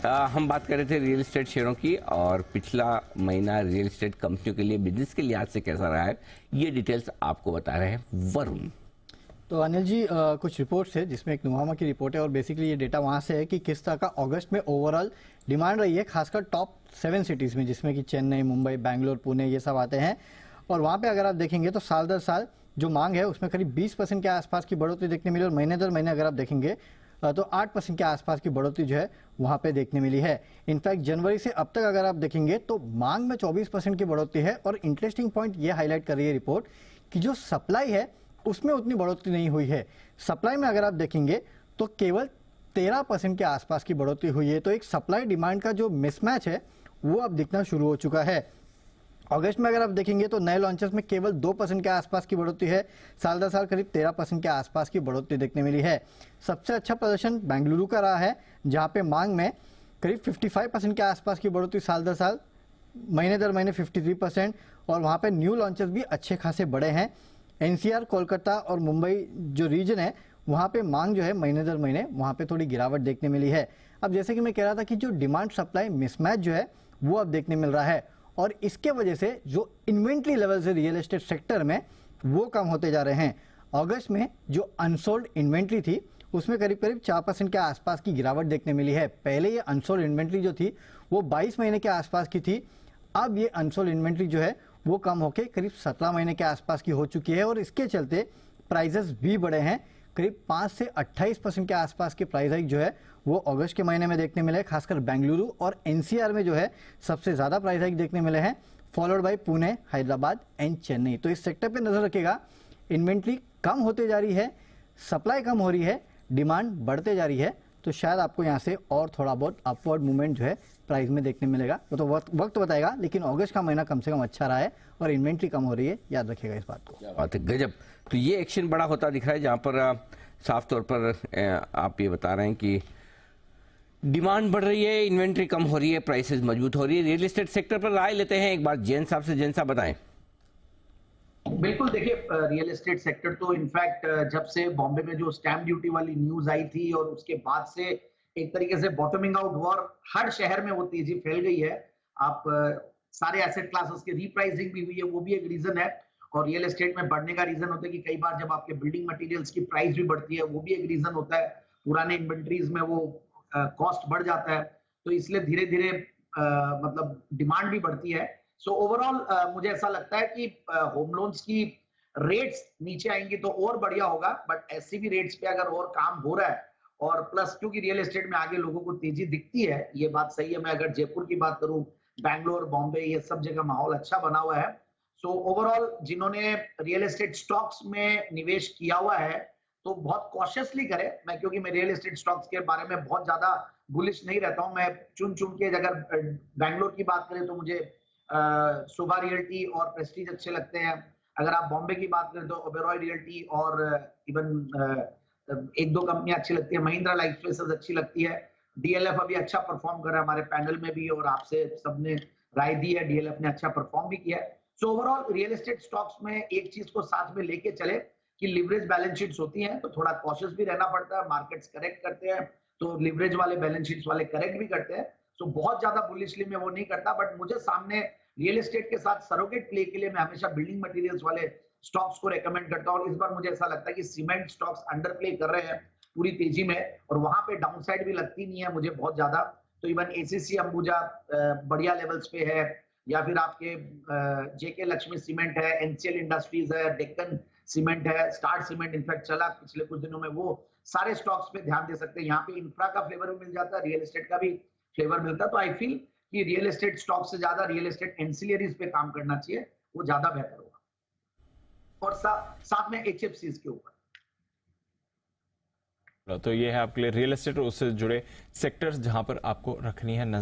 हम बात कर रहे थे रियल एस्टेट शेयरों की और पिछला महीना रियल एस्टेट कंपनियों के लिए बिजनेस के लिहाज से कैसा रहा है, ये डिटेल्स आपको बता रहे हैं वरुण। तो अनिल जी, कुछ रिपोर्ट्स है जिसमें एक नुवामा की रिपोर्ट है और बेसिकली ये डेटा वहाँ से है कि किस तरह का अगस्त में ओवरऑल डिमांड रही है, खासकर टॉप 7 सिटीज़ में, जिसमें कि चेन्नई, मुंबई, बैंगलोर, पुणे, ये सब आते हैं। और वहाँ पे अगर आप देखेंगे तो साल दर साल जो मांग है उसमें करीब 20% के आसपास की बढ़ोतरी देखने मिली और महीने दर महीने अगर आप देखेंगे तो 8% के आसपास की बढ़ोतरी जो है वहाँ पे देखने मिली है। इनफैक्ट जनवरी से अब तक अगर आप देखेंगे तो मांग में 24% की बढ़ोतरी है। और इंटरेस्टिंग पॉइंट ये हाईलाइट कर रही है रिपोर्ट कि जो सप्लाई है उसमें उतनी बढ़ोतरी नहीं हुई है। सप्लाई में अगर आप देखेंगे तो केवल 13% के आसपास की बढ़ोतरी हुई है। तो एक सप्लाई डिमांड का जो मिसमैच है वो अब दिखना शुरू हो चुका है। अगस्त में अगर आप देखेंगे तो नए लॉन्चेस में केवल 2% के आसपास की बढ़ोतरी है। साल दर साल करीब 13% के आसपास की बढ़ोतरी देखने मिली है। सबसे अच्छा प्रदर्शन बेंगलुरु का रहा है, जहां पे मांग में करीब 55% के आसपास की बढ़ोतरी साल दर साल, महीने दर महीने 53%। और वहां पे न्यू लॉन्चेस भी अच्छे खासे बड़े हैं। एनसीआर, कोलकाता और मुंबई जो रीजन है वहाँ पे मांग जो है महीने दर महीने वहाँ पे थोड़ी गिरावट देखने मिली है। अब जैसे कि मैं कह रहा था कि जो डिमांड सप्लाई मिसमैच जो है वो अब देखने मिल रहा है और इसके वजह से जो इन्वेंट्री लेवल्स है रियल एस्टेट सेक्टर में वो कम होते जा रहे हैं। अगस्त में जो अनसोल्ड इन्वेंट्री थी उसमें करीब करीब 4% के आसपास की गिरावट देखने मिली है। पहले ये अनसोल्ड इन्वेंट्री जो थी वो 22 महीने के आसपास की थी। अब ये अनसोल्ड इन्वेंट्री जो है वो कम होकर करीब 17 महीने के आसपास की हो चुकी है और इसके चलते प्राइजेस भी बढ़े हैं। करीब 5 से 28% के आसपास के प्राइस हाइक जो है वो अगस्त के महीने में देखने मिले। खासकर बेंगलुरु और एनसीआर में जो है सबसे ज़्यादा प्राइस हाइक देखने मिले हैं, followed by Pune, Hyderabad and Chennai. तो इस सेक्टर पे नजर रखेगा। इन्वेंट्री कम होते जा रही है, सप्लाई कम हो रही है, डिमांड बढ़ते जा रही है, तो शायद आपको यहाँ से और थोड़ा बहुत अपवर्ड मूवमेंट जो है प्राइस में देखने मिलेगा। वो तो वक्त बताएगा, लेकिन अगस्त का महीना कम से कम अच्छा रहा है और इन्वेंट्री कम हो रही है, याद रखिएगा इस बात को। क्या बात है, गजब। तो ये एक्शन बड़ा होता दिख रहा है जहां पर साफ तौर पर आप ये बता रहे हैं कि डिमांड बढ़ रही है, इन्वेंट्री कम हो रही है, प्राइसेस मजबूत हो रही है। रियल एस्टेट सेक्टर पर राय लेते हैं एक बार जैन साहब से। जैन साहब बताएं। बिल्कुल, देखिए रियल एस्टेट सेक्टर तो इनफैक्ट जब से बॉम्बे में जो स्टैम्प ड्यूटी वाली न्यूज आई थी और उसके बाद से एक तरीके से बॉटमिंग आउट हुआ और हर शहर में वो तेजी फैल गई है। आप सारे एसेट क्लासेस की रीप्राइसिंग भी हुई है, वो भी एक रीजन है। और रियल एस्टेट में बढ़ने का रीजन होता है कि कई बार जब आपके बिल्डिंग मटेरियल्स की प्राइस भी बढ़ती है, वो भी एक रीजन होता है। पुराने इन्वेंट्रीज में वो कॉस्ट बढ़ जाता है, तो इसलिए धीरे धीरे मतलब डिमांड भी बढ़ती है। सो ओवरऑल मुझे ऐसा लगता है कि होम लोन्स की रेट्स नीचे आएंगी तो और बढ़िया होगा, बट एससीबी रेट्स पे अगर और काम हो रहा है और प्लस क्योंकि रियल एस्टेट में आगे लोगों को तेजी दिखती है, ये बात सही है। मैं अगर जयपुर की बात करूं, बैंगलोर, बॉम्बे, ये सब जगह माहौल अच्छा बना हुआ है। सो ओवरऑल जिन्होंने रियल एस्टेट स्टॉक्स में निवेश किया हुआ है तो बहुत कॉशियसली करें। मैं क्योंकि मैं रियल एस्टेट स्टॉक्स के बारे में बहुत ज्यादा बुलिश नहीं रहता हूं। मैं चुन चुन के, अगर बैंगलोर की बात करें तो मुझे शोभा रियल्टी और प्रेस्टीज अच्छे लगते हैं। अगर आप बॉम्बे की बात करें तो ओबेरॉय रियल्टी और इवन एक दो कंपनियां अच्छी लगती है। महिंद्रा लाइफ स्पेसेस अच्छी लगती है। डीएलएफ अभी अच्छा परफॉर्म कर रहा है, हमारे पैनल में भी और आपसे सबने राय दी है, डीएलएफ ने अच्छा परफॉर्म भी किया है। So overall real estate stocks में एक चीज को साथ में लेके चले कि लिवरेज बैलेंस शीट्स होती हैं तो थोड़ा कॉशियस भी रहना पड़ता है। मार्केट्स करेक्ट करते हैं तो लिवरेज वाले बैलेंस शीट्स वाले करेक्ट भी करते हैं। सो बहुत ज्यादा बुलिशली मैं वो नहीं करता, बट मुझे सामने रियल एस्टेट के साथ सरोगेट प्ले के लिए मैं हमेशा बिल्डिंग मटेरियल्स वाले स्टॉक्स को रेकमेंड करता हूं। और इस बार मुझे ऐसा लगता है कि सीमेंट स्टॉक्स अंडर प्ले कर रहे हैं पूरी तेजी में और वहां पे डाउनसाइड भी लगती नहीं है मुझे बहुत ज्यादा। तो इवन एसीसी अंबुजा बढ़िया लेवल्स पे है, या फिर आपके जेके लक्ष्मी सीमेंट है, एनसीएल इंडस्ट्रीज है, डेक्कन सीमेंट है, स्टार सीमेंट इनफैक्ट चला पिछले कुछ दिनों में, वो सारे स्टॉक्स पे ध्यान दे सकते हैं। यहाँ पे इंफ्रा का फ्लेवर भी मिल जाता है, रियल एस्टेट का भी फ्लेवर मिलता है। तो आई फील कि रियल एस्टेट स्टॉक से ज्यादा रियल एस्टेट एंसिलरीज पे काम करना चाहिए, वो ज्यादा बेहतर होगा। और साथ में एचएफसीज के ऊपर। तो ये है आपके लिए रियल एस्टेट और उससे जुड़े सेक्टर्स जहां पर आपको रखनी है नजर।